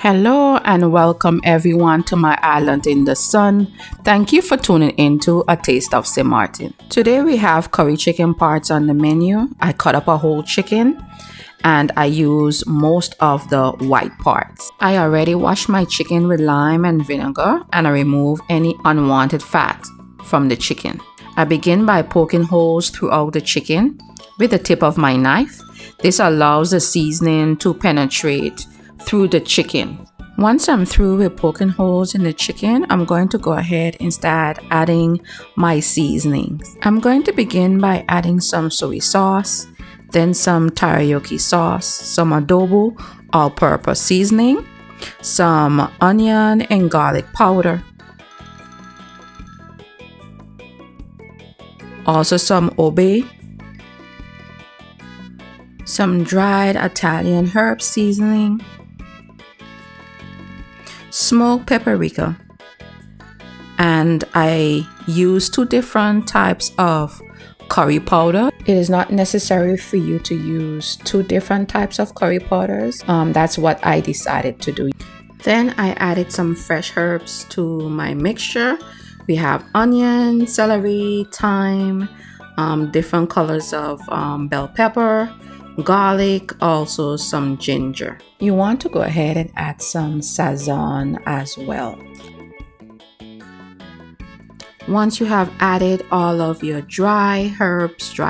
Hello and welcome everyone to my island in the sun. Thank you for tuning into A Taste of Simmered. Today we have curry chicken parts on the menu. I cut up a whole chicken and I use most of the white parts. I already washed my chicken with lime and vinegar and I remove any unwanted fat from the chicken. I begin by poking holes throughout the chicken with the tip of my knife. This allows the seasoning to penetrate through the chicken. Once I'm through with poking holes in the chicken, I'm going to go ahead and start adding my seasonings. I'm going to begin by adding some soy sauce, then some teriyaki sauce, some adobo all-purpose seasoning, some onion and garlic powder, also some obe, some dried Italian herb seasoning, smoked paprika, and I use two different types of curry powder. It is not necessary for you to use two different types of curry powders. That's what I decided to do. Then I added some fresh herbs to my mixture. We have onion, celery, thyme, different colors of bell pepper, garlic, also some ginger. You want to go ahead and add some sazon as well. Once you have added all of your dry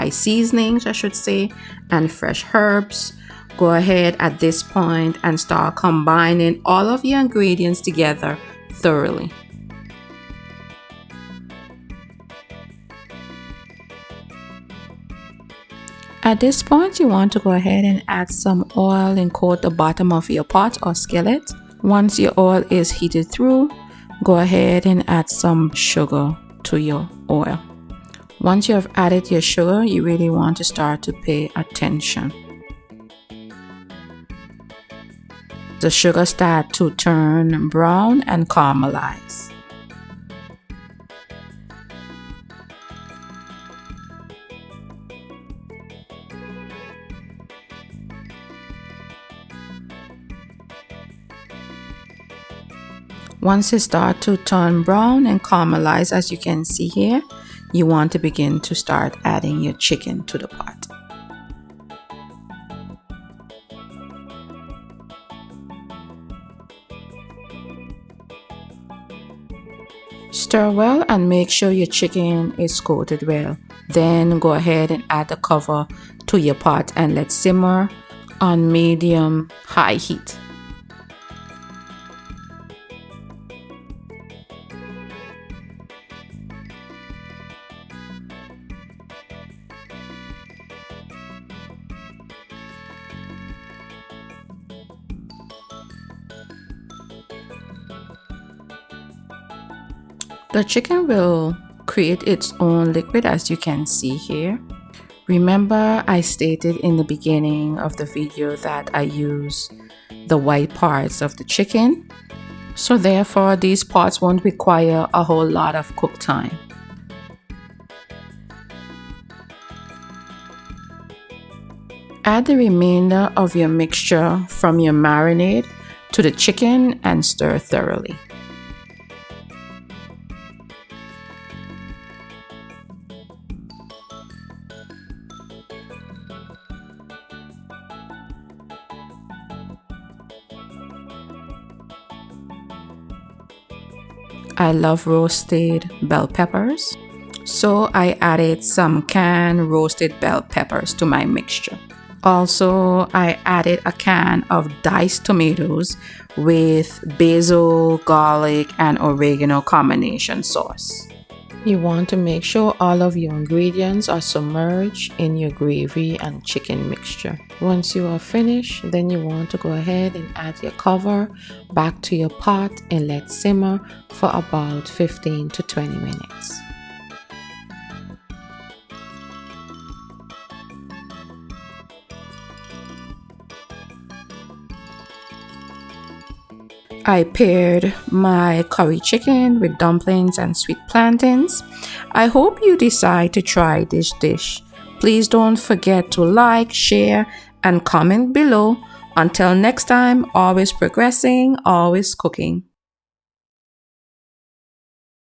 seasonings, I should say, and fresh herbs, go ahead at this point and start combining all of your ingredients together thoroughly. At this point, you want to go ahead and add some oil and coat the bottom of your pot or skillet. Once your oil is heated through, go ahead and add some sugar to your oil. Once you have added your sugar, you really want to start to pay attention. The sugar starts to turn brown and caramelize. Once it starts to turn brown and caramelize, as you can see here, you want to begin to start adding your chicken to the pot. Stir well and make sure your chicken is coated well. Then go ahead and add the cover to your pot and let simmer on medium-high heat. The chicken will create its own liquid, as you can see here. Remember, I stated in the beginning of the video that I use the white parts of the chicken. So therefore, these parts won't require a whole lot of cook time. Add the remainder of your mixture from your marinade to the chicken and stir thoroughly. I love roasted bell peppers, so I added some canned roasted bell peppers to my mixture. Also, I added a can of diced tomatoes with basil, garlic, and oregano combination sauce. You want to make sure all of your ingredients are submerged in your gravy and chicken mixture. Once you are finished, then you want to go ahead and add your cover back to your pot and let simmer for about 15 to 20 minutes. I paired my curry chicken with dumplings and sweet plantains. I hope you decide to try this dish. Please don't forget to like, share, and comment below Until next time, always progressing, always cooking.